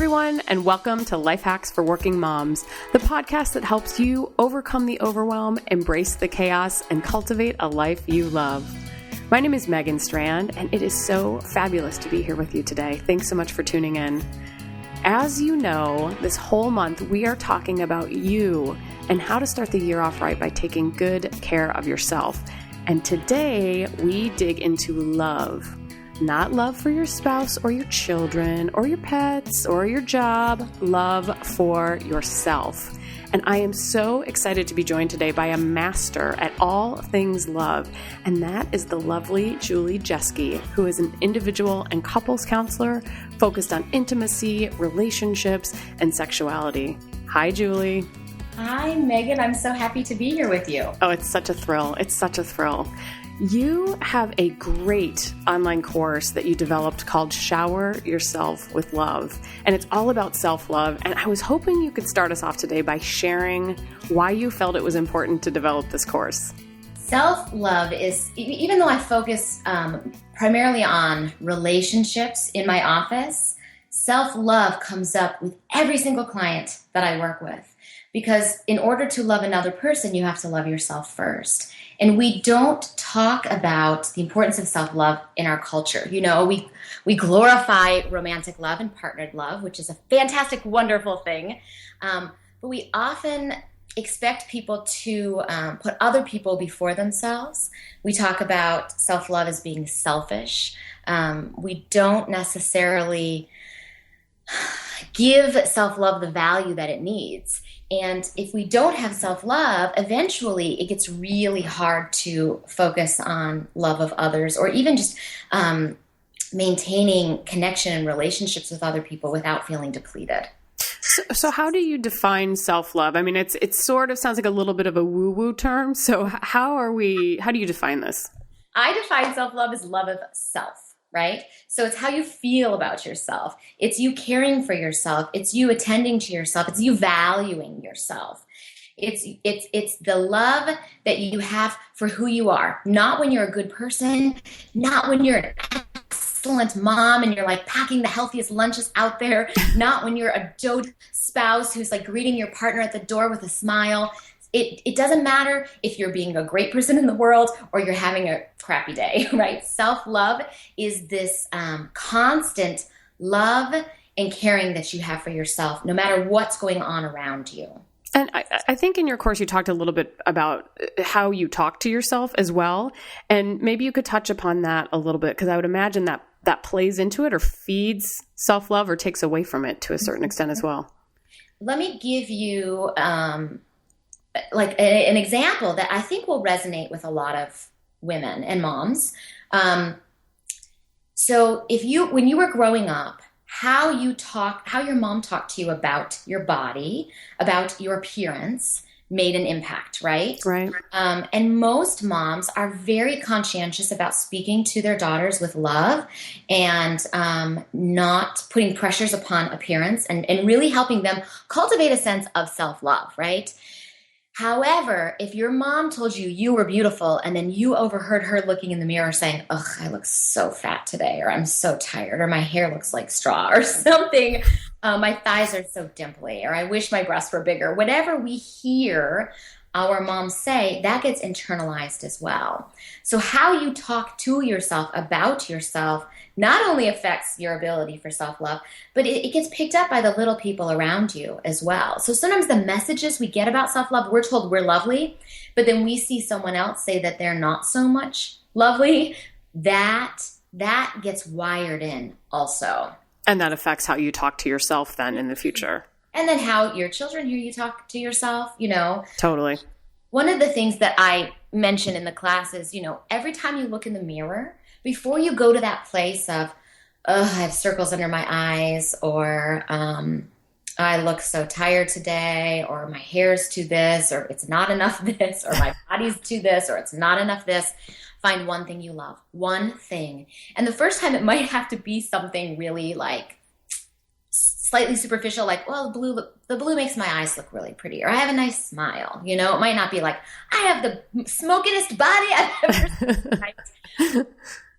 everyone, and welcome to Life Hacks for Working Moms, the podcast that helps you overcome the overwhelm, embrace the chaos, and cultivate a life you love. My name is Megan Strand, and it is so fabulous to be here with you today. Thanks so much for tuning in. As you know, this whole month we are talking about you and how to start the year off right by taking good care of yourself. And today we dig into love. Not love for your spouse or your children or your pets or your job, love for yourself. And I am so excited to be joined today by a master at all things love, and that is the lovely Julie Jeske, who is an individual and couples counselor focused on intimacy, relationships, and sexuality. Hi, Julie. Hi, Megan. I'm so happy to be here with you. Oh, it's such a thrill. It's such a thrill. You have a great online course that you developed called Shower Yourself with Love, and it's all about self-love. And I was hoping you could start us off today by sharing why you felt it was important to develop this course. Self-love is, even though I focus primarily on relationships in my office, self-love comes up with every single client that I work with. Because in order to love another person, you have to love yourself first. And we don't talk about the importance of self-love in our culture. You know, we glorify romantic love and partnered love, which is a fantastic, wonderful thing. But we often expect people to put other people before themselves. We talk about self-love as being selfish. We don't necessarily give self-love the value that it needs. And if we don't have self-love, eventually it gets really hard to focus on love of others or even just maintaining connection and relationships with other people without feeling depleted. So how do you define self-love? I mean, it sort of sounds like a little bit of a woo-woo term. So how do you define this? I define self-love as love of self. Right? So it's how you feel about yourself. It's you caring for yourself. It's you attending to yourself. It's you valuing yourself. It's the love that you have for who you are. Not when you're a good person, not when you're an excellent mom and you're like packing the healthiest lunches out there, not when you're a dote spouse who's like greeting your partner at the door with a smile. It doesn't matter if you're being a great person in the world or you're having a crappy day, right? Self-love is this constant love and caring that you have for yourself, no matter what's going on around you. And I think in your course, you talked a little bit about how you talk to yourself as well. And maybe you could touch upon that a little bit, because I would imagine that plays into it or feeds self-love or takes away from it to a certain extent as well. Let me give you like an example that I think will resonate with a lot of women and moms. So when you were growing up, how your mom talked to you about your body, about your appearance made an impact, right? Right. And most moms are very conscientious about speaking to their daughters with love and not putting pressures upon appearance and really helping them cultivate a sense of self-love, right? However, if your mom told you you were beautiful and then you overheard her looking in the mirror saying, "Ugh, I look so fat today," or "I'm so tired," or "My hair looks like straw," or something, "My thighs are so dimply," or "I wish my breasts were bigger," whatever we hear our moms say, that gets internalized as well. So how you talk to yourself about yourself not only affects your ability for self-love, but it gets picked up by the little people around you as well. So sometimes the messages we get about self-love, we're told we're lovely, but then we see someone else say that they're not so much lovely. That gets wired in also. And that affects how you talk to yourself then in the future. And then how your children hear you talk to yourself, you know. Totally. One of the things that I mention in the class is, you know, every time you look in the mirror, before you go to that place of, "Oh, I have circles under my eyes," or "I look so tired today," or "My hair's to this," or "It's not enough this," or "My body's to this," or "It's not enough this," find one thing you love. One thing. And the first time it might have to be something really like slightly superficial, like, "Well, the blue makes my eyes look really pretty," or "I have a nice smile." You know, it might not be like, "I have the smokingest body I've ever seen."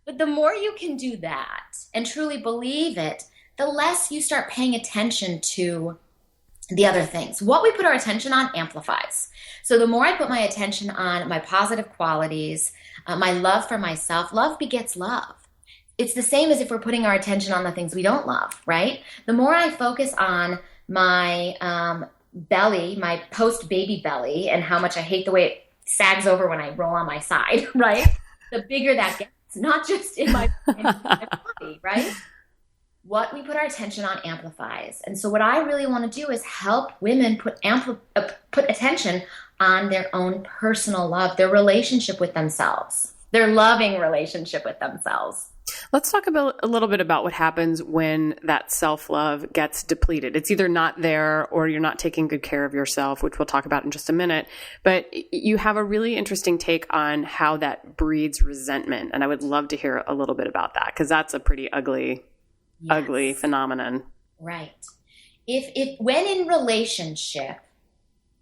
But the more you can do that and truly believe it, the less you start paying attention to the other things. What we put our attention on amplifies. So the more I put my attention on my positive qualities, my love for myself, love begets love. It's the same as if we're putting our attention on the things we don't love, right? The more I focus on my belly, my post-baby belly, and how much I hate the way it sags over when I roll on my side, right? The bigger that gets, not just in my body, right? What we put our attention on amplifies. And so what I really want to do is help women put attention on their own personal love, their relationship with themselves, their loving relationship with themselves. Let's talk about a little bit about what happens when that self-love gets depleted. It's either not there or you're not taking good care of yourself, which we'll talk about in just a minute. But you have a really interesting take on how that breeds resentment. And I would love to hear a little bit about that, because that's a pretty ugly phenomenon. Right. If when in relationship,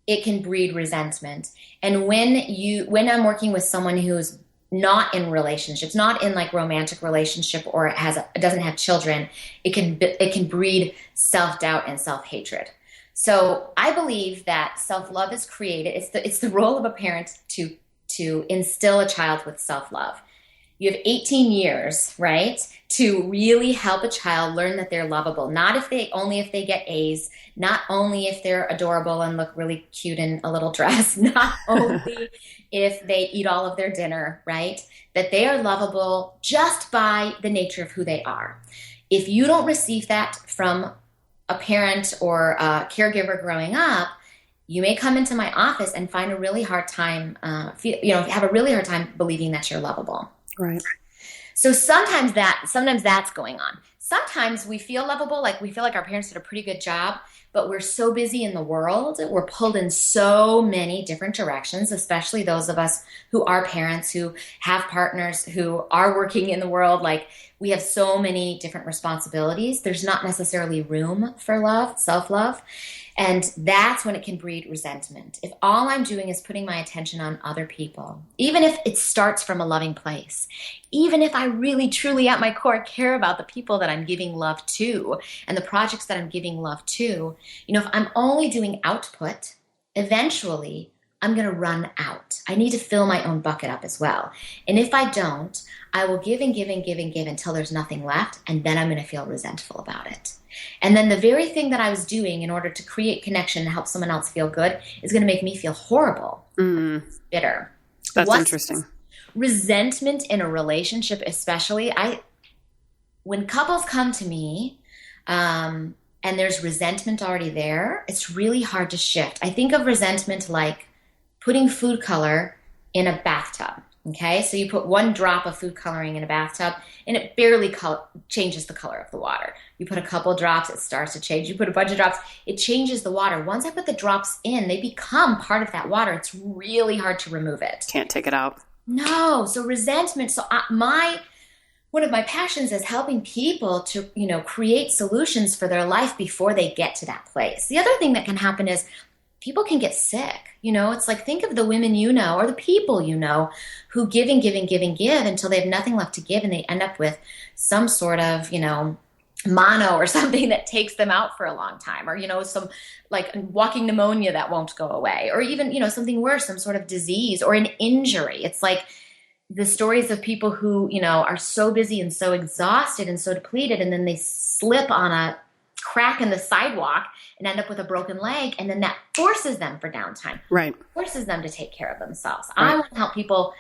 it can breed resentment. And when I'm working with someone who's not in relationships, not in like romantic relationship, or doesn't have children, it can breed self-doubt and self-hatred. So I believe that self-love is created. It's the role of a parent to instill a child with self-love. You have 18 years, right, to really help a child learn that they're lovable. Only if they get A's, not only if they're adorable and look really cute in a little dress, not only if they eat all of their dinner, right, that they are lovable just by the nature of who they are. If you don't receive that from a parent or a caregiver growing up, you may come into my office and find a really hard time, have a really hard time believing that you're lovable. Right. So sometimes that's going on. Sometimes we feel lovable, like we feel like our parents did a pretty good job, but we're so busy in the world. We're pulled in so many different directions, especially those of us who are parents, who have partners, who are working in the world. Like, we have so many different responsibilities. There's not necessarily room for love, self-love. And that's when it can breed resentment. If all I'm doing is putting my attention on other people, even if it starts from a loving place, even if I really, truly at my core care about the people that I'm giving love to and the projects that I'm giving love to, if I'm only doing output, eventually I'm going to run out. I need to fill my own bucket up as well. And if I don't, I will give and give and give and give until there's nothing left, and then I'm going to feel resentful about it. And then the very thing that I was doing in order to create connection and help someone else feel good is going to make me feel horrible, bitter. That's interesting. Resentment in a relationship, especially, when couples come to me and there's resentment already there, it's really hard to shift. I think of resentment like putting food color in a bathtub. Okay, so you put one drop of food coloring in a bathtub and it barely changes the color of the water. You put a couple drops, it starts to change. You put a bunch of drops, it changes the water. Once I put the drops in, they become part of that water. It's really hard to remove it. Can't take it out. No, so resentment. So one of my passions is helping people to, create solutions for their life before they get to that place. The other thing that can happen is people can get sick. It's like, think of the women or the people who give and give and give and give until they have nothing left to give, and they end up with some sort of, mono or something that takes them out for a long time, or, some like walking pneumonia that won't go away, or even, something worse, some sort of disease or an injury. It's like the stories of people who, are so busy and so exhausted and so depleted, and then they slip on a crack in the sidewalk and end up with a broken leg, and then that forces them for downtime. Right. Forces them to take care of themselves. Right. I want to help people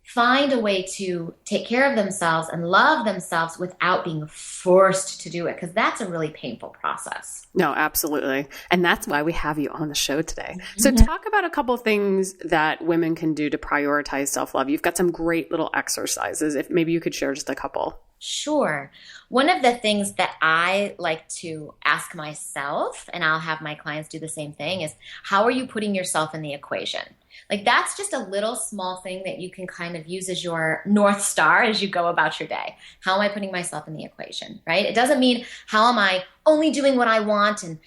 find a way to take care of themselves and love themselves without being forced to do it, because that's a really painful process. No, absolutely. And that's why we have you on the show today. So talk about a couple of things that women can do to prioritize self-love. You've got some great little exercises. If maybe you could share just a couple. Sure. One of the things that I like to ask myself, and I'll have my clients do the same thing, is how are you putting yourself in the equation? Like, that's just a little small thing that you can kind of use as your North Star as you go about your day. How am I putting myself in the equation, right? It doesn't mean how am I only doing what I want and,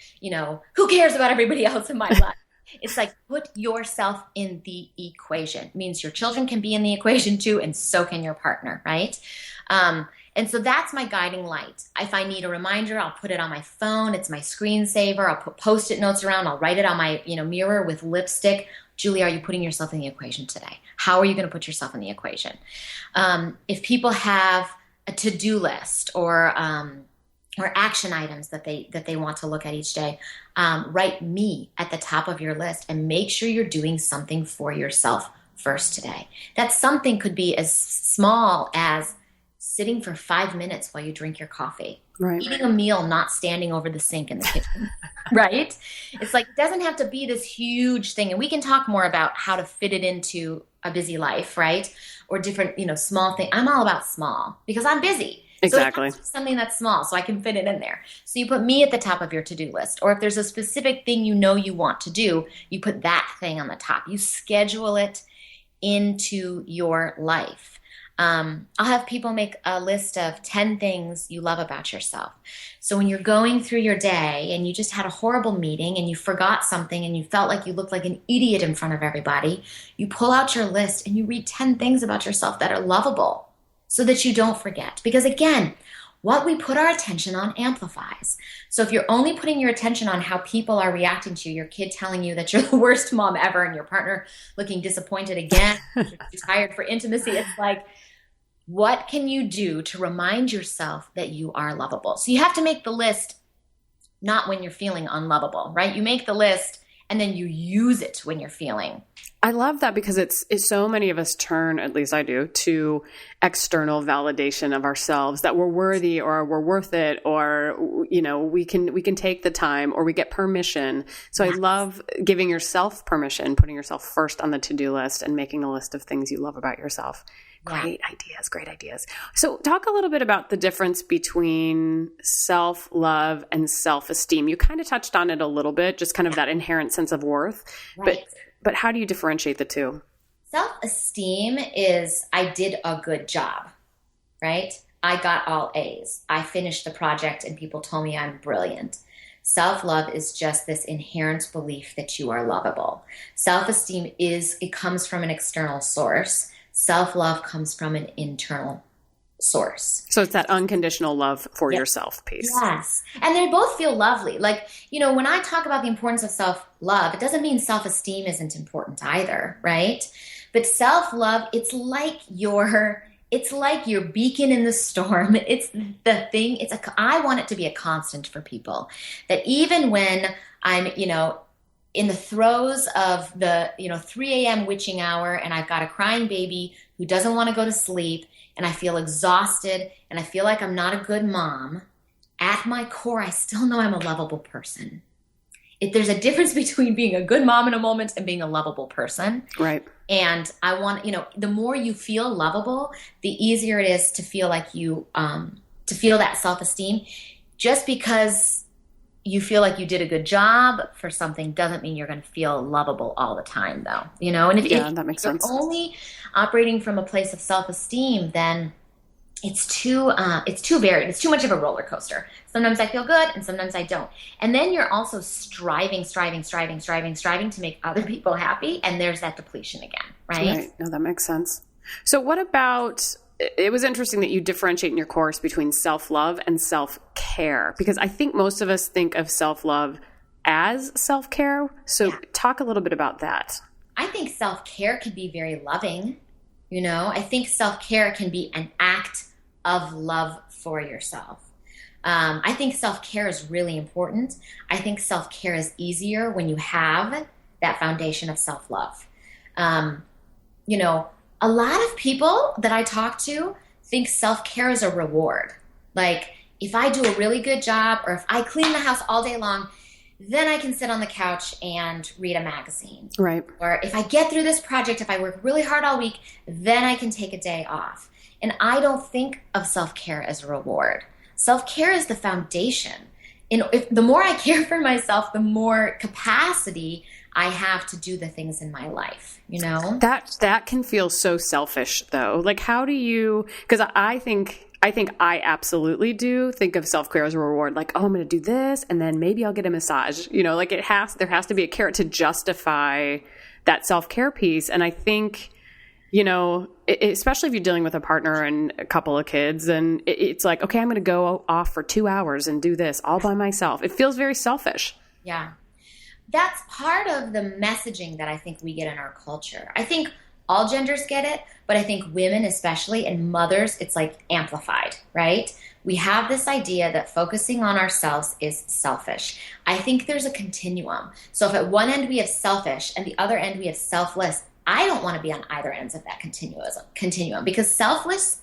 who cares about everybody else in my life? It's like, put yourself in the equation. It means your children can be in the equation too, and so can your partner, right? And so that's my guiding light. If I need a reminder, I'll put it on my phone. It's my screensaver. I'll put Post-it notes around. I'll write it on my mirror with lipstick. Julie, are you putting yourself in the equation today? How are you going to put yourself in the equation? If people have a to-do list or action items that they want to look at each day, write me at the top of your list and make sure you're doing something for yourself first today. That something could be as small as sitting for 5 minutes while you drink your coffee, right. Eating a meal, not standing over the sink in the kitchen, right? It's like, it doesn't have to be this huge thing. And we can talk more about how to fit it into a busy life, right? Or different, small things. I'm all about small because I'm busy. Exactly. So something that's small so I can fit it in there. So you put me at the top of your to-do list. Or if there's a specific thing you want to do, you put that thing on the top. You schedule it into your life. I'll have people make a list of 10 things you love about yourself. So when you're going through your day and you just had a horrible meeting and you forgot something and you felt like you looked like an idiot in front of everybody, you pull out your list and you read 10 things about yourself that are lovable so that you don't forget. Because again, what we put our attention on amplifies. So if you're only putting your attention on how people are reacting to you, your kid telling you that you're the worst mom ever and your partner looking disappointed again, you're too tired for intimacy, it's like, what can you do to remind yourself that you are lovable? So you have to make the list not when you're feeling unlovable, right? You make the list and then you use it when you're feeling. I love that because it's so many of us turn, at least I do, to external validation of ourselves that we're worthy or we're worth it or, we can take the time or we get permission. So yes. I love giving yourself permission, putting yourself first on the to-do list and making a list of things you love about yourself. Great ideas. So talk a little bit about the difference between self-love and self-esteem. You kind of touched on it a little bit, just kind of that inherent sense of worth. Right. But how do you differentiate the two? Self-esteem is, I did a good job, right? I got all A's. I finished the project and people told me I'm brilliant. Self-love is just this inherent belief that you are lovable. Self-esteem it comes from an external source. Self-love comes from an internal source. So it's that unconditional love for yourself piece. Yes. And they both feel lovely. Like, when I talk about the importance of self-love, it doesn't mean self-esteem isn't important either, right? But self-love, it's like your beacon in the storm. It's the thing. I want it to be a constant for people that even when I'm, in the throes of the 3 a.m. witching hour and I've got a crying baby who doesn't want to go to sleep and I feel exhausted and I feel like I'm not a good mom, at my core, I still know I'm a lovable person. There's a difference between being a good mom in a moment and being a lovable person. Right. And I want, the more you feel lovable, the easier it is to feel like to feel that self-esteem. Just because you feel like you did a good job for something doesn't mean you're going to feel lovable all the time, though. And if that makes sense. You're only operating from a place of self-esteem, then it's too varied. It's too much of a roller coaster. Sometimes I feel good and sometimes I don't. And then you're also striving to make other people happy. And there's that depletion again, right? Right. No, that makes sense. So what about, it was interesting that you differentiate in your course between self-love and self-care, because I think most of us think of self-love as self-care. So talk a little bit about that. I think self-care can be very loving. I think self-care can be an act of love for yourself. I think self-care is really important. I think self-care is easier when you have that foundation of self-love. A lot of people that I talk to think self-care is a reward. Like, if I do a really good job or if I clean the house all day long, then I can sit on the couch and read a magazine. Right. Or if I get through this project, if I work really hard all week, then I can take a day off. And I don't think of self-care as a reward. Self-care is the foundation. The more I care for myself, the more capacity I have to do the things in my life, That can feel so selfish, though. Like, how do you, because I think I absolutely do think of self-care as a reward. Like, oh, I'm going to do this and then maybe I'll get a massage, like there has to be a carrot to justify that self-care piece. And I think, especially if you're dealing with a partner and a couple of kids, and it's like, okay, I'm going to go off for 2 hours and do this all by myself. It feels very selfish. Yeah. That's part of the messaging that I think we get in our culture. I think all genders get it, but I think women especially and mothers, it's like amplified, right? We have this idea that focusing on ourselves is selfish. I think there's a continuum. So if at one end we have selfish and the other end we have selfless, I don't want to be on either ends of that continuum because selflessness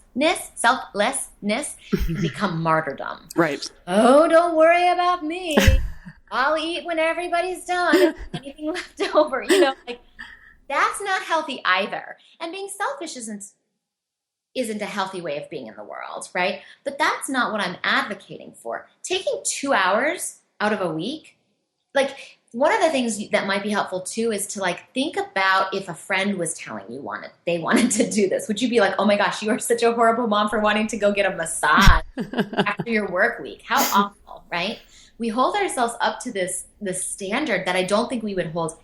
can become martyrdom. Right. Oh, don't worry about me. I'll eat when everybody's done. Anything left over, that's not healthy either. And being selfish isn't a healthy way of being in the world, right? But that's not what I'm advocating for. Taking 2 hours out of a week, one of the things that might be helpful too is to think about if a friend was telling you they wanted to do this. Would you be like, oh my gosh, you are such a horrible mom for wanting to go get a massage after your work week? How awful, right? We hold ourselves up to this standard that I don't think we would hold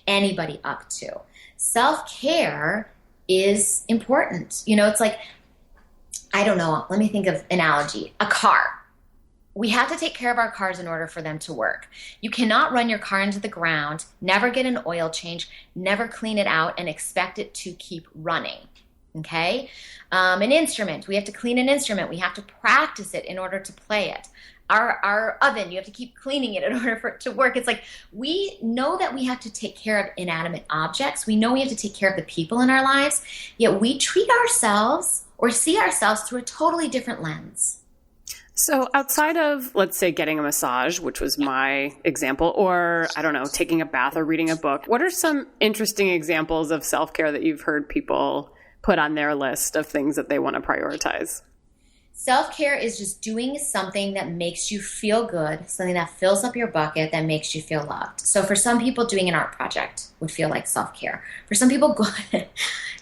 anybody up to. Self-care is important. It's like, I don't know, let me think of analogy. A car. We have to take care of our cars in order for them to work. You cannot run your car into the ground, never get an oil change, never clean it out, and expect it to keep running. Okay? An instrument. We have to clean an instrument. We have to practice it in order to play it. Our oven, you have to keep cleaning it in order for it to work. It's like we know that we have to take care of inanimate objects. We know we have to take care of the people in our lives, yet we treat ourselves or see ourselves through a totally different lens. So outside of, let's say, getting a massage, which was my example, or, I don't know, taking a bath or reading a book, what are some interesting examples of self-care that you've heard people put on their list of things that they want to prioritize? Self-care is just doing something that makes you feel good, something that fills up your bucket, that makes you feel loved. So for some people, doing an art project would feel like self-care. For some people,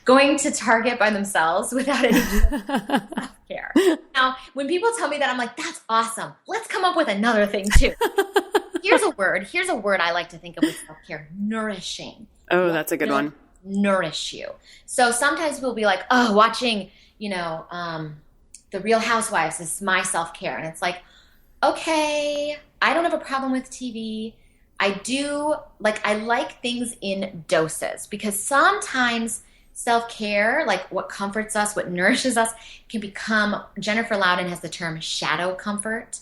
going to Target by themselves without any self-care. Now, when people tell me that, I'm like, that's awesome. Let's come up with another thing too. Here's a word I like to think of with self-care: nourishing. Oh, that's a good one. Nourish you. So sometimes we'll be like, oh, watching, The Real Housewives is my self-care. And it's like, okay, I don't have a problem with TV. I like things in doses because sometimes self-care, like what comforts us, what nourishes us, can become, Jennifer Louden has the term shadow comfort,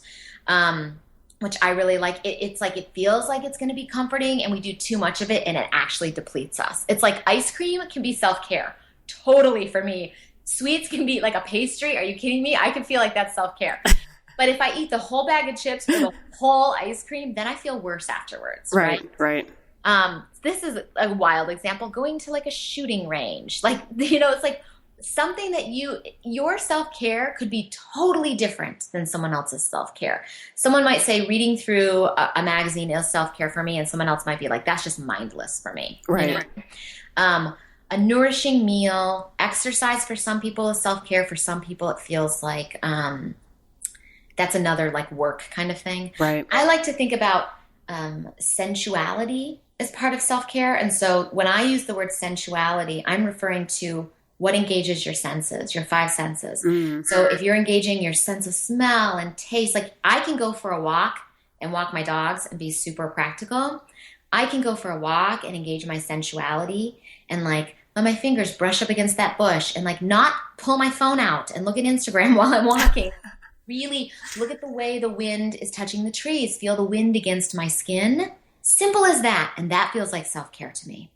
which I really like. It's like it feels like it's going to be comforting and we do too much of it and it actually depletes us. It's like ice cream can be self-care. Totally for me. Sweets can be like a pastry. Are you kidding me? I can feel like that's self-care. But if I eat the whole bag of chips or the whole ice cream, then I feel worse afterwards. Right. This is a wild example. Going to like a shooting range. It's like something that your self-care could be totally different than someone else's self-care. Someone might say reading through a magazine is self-care for me, and someone else might be like, that's just mindless for me. Right. A nourishing meal, exercise for some people is self-care. For some people, it feels like that's another like work kind of thing. Right. I like to think about sensuality as part of self-care. And so when I use the word sensuality, I'm referring to what engages your senses, your 5 senses. So if you're engaging your sense of smell and taste, like I can go for a walk and walk my dogs and be super practical. I can go for a walk and engage my sensuality and like let my fingers brush up against that bush and like not pull my phone out and look at Instagram while I'm walking. Really look at the way the wind is touching the trees. Feel the wind against my skin. Simple as that. And that feels like self-care to me.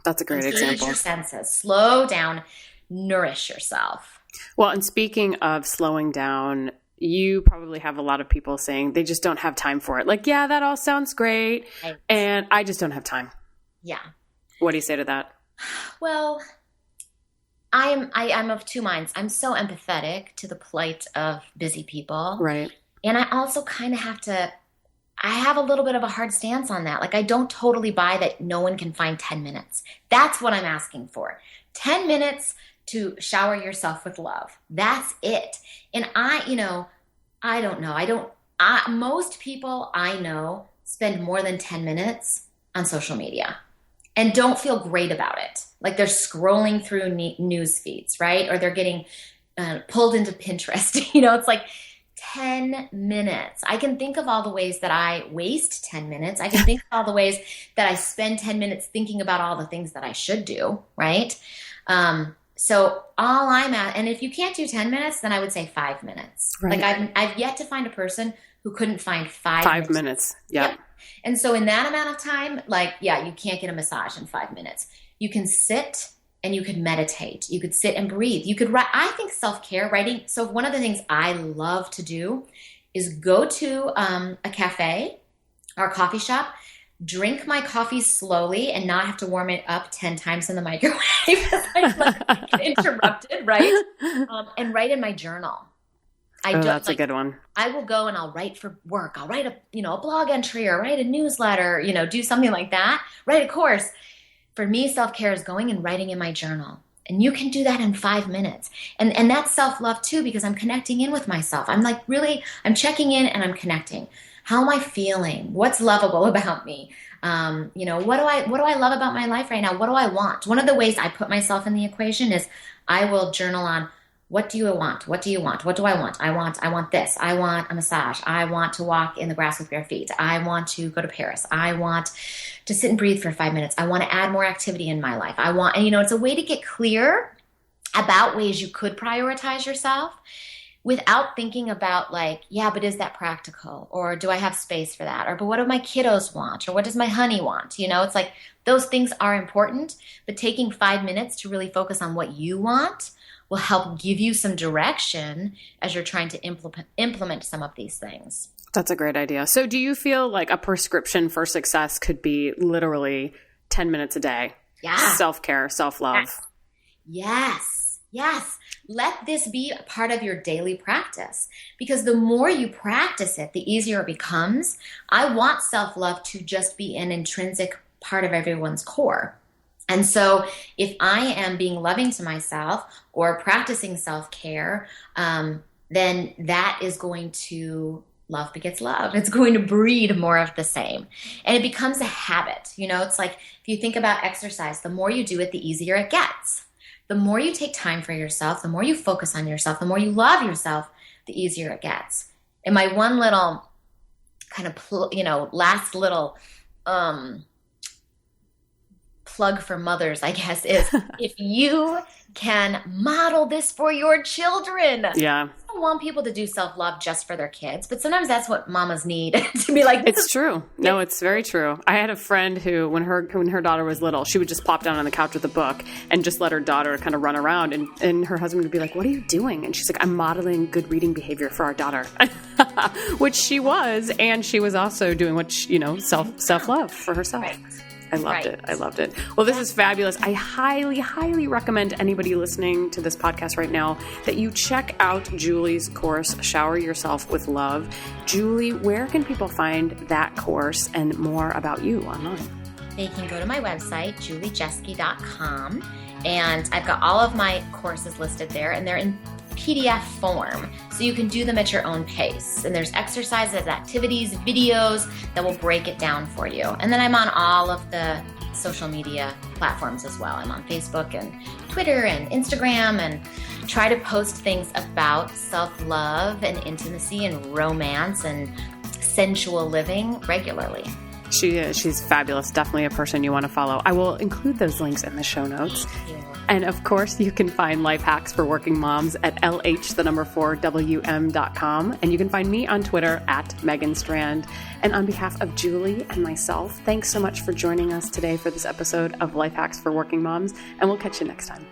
That's a great example. Engage your senses. Slow down. Nourish yourself. Well, and speaking of slowing down, you probably have a lot of people saying they just don't have time for it. Like, yeah, that all sounds great. Right. And I just don't have time. Yeah. What do you say to that? Well, I'm of two minds. I'm so empathetic to the plight of busy people. Right. And I also kind of I have a little bit of a hard stance on that. Like, I don't totally buy that no one can find 10 minutes. That's what I'm asking for. 10 minutes to shower yourself with love. That's it. And I don't know. Most people I know spend more than 10 minutes on social media and don't feel great about it. like they're scrolling through news feeds, right? Or they're getting pulled into Pinterest. It's like 10 minutes. I can think of all the ways that I waste 10 minutes. I can think of all the ways that I spend 10 minutes thinking about all the things that I should do, right? So all I'm at, and if you can't do 10 minutes, then I would say 5 minutes. Right. Like I've yet to find a person who couldn't find 5 minutes. Yep. And so in that amount of time, like, yeah, you can't get a massage in 5 minutes. You can sit and you could meditate. You could sit and breathe. You could write. I think self-care, writing. So one of the things I love to do is go to a cafe or a coffee shop, drink my coffee slowly and not have to warm it up 10 times in the microwave because I get interrupted, right? And write in my journal. That's a good one. I will go and I'll write for work. I'll write a blog entry or write a newsletter, do something like that, write a course. For me, self-care is going and writing in my journal. And you can do that in 5 minutes. And that's self-love too, because I'm connecting in with myself. I'm like I'm checking in and I'm connecting. How am I feeling? What's lovable about me? What do I love about my life right now? What do I want? One of the ways I put myself in the equation is I will journal on, what do you want? What do you want? What do I want? I want this. I want a massage. I want to walk in the grass with bare feet. I want to go to Paris. I want to sit and breathe for 5 minutes. I want to add more activity in my life. It's a way to get clear about ways you could prioritize yourself without thinking about but is that practical? Or do I have space for that? But what do my kiddos want? Or what does my honey want? It's like those things are important, but taking 5 minutes to really focus on what you want will help give you some direction as you're trying to implement some of these things. That's a great idea. So do you feel like a prescription for success could be literally 10 minutes a day? Yeah. Self-care, self-love. Yes. Let this be a part of your daily practice, because the more you practice it, the easier it becomes. I want self-love to just be an intrinsic part of everyone's core. And so if I am being loving to myself or practicing self-care, then that is going to, love begets love. It's going to breed more of the same. And it becomes a habit. It's like if you think about exercise, the more you do it, the easier it gets. The more you take time for yourself, the more you focus on yourself, the more you love yourself, the easier it gets. And my one little kind of, last little plug for mothers, I guess, is if you can model this for your children. Yeah. I don't want people to do self-love just for their kids, but sometimes that's what mamas need to be like. It's true. No, it's very true. I had a friend who, when her daughter was little, she would just plop down on the couch with a book and just let her daughter kind of run around, and her husband would be like, "What are you doing?" And she's like, "I'm modeling good reading behavior for our daughter," which she was, and she was also doing what self-love for herself. Right. I loved it. I loved it. Well, this is fabulous. I highly, highly recommend anybody listening to this podcast right now that you check out Julie's course, Shower Yourself with Love. Julie, where can people find that course and more about you online? They can go to my website, juliejeske.com, and I've got all of my courses listed there, and they're in PDF form, so you can do them at your own pace. And there's exercises, activities, videos that will break it down for you. And then I'm on all of the social media platforms as well. I'm on Facebook and Twitter and Instagram, and try to post things about self-love and intimacy and romance and sensual living regularly. She is. She's fabulous. Definitely a person you want to follow. I will include those links in the show notes. And of course, you can find Life Hacks for Working Moms at LH4WM.com. And you can find me on Twitter at Megan Strand. And on behalf of Julie and myself, thanks so much for joining us today for this episode of Life Hacks for Working Moms. And we'll catch you next time.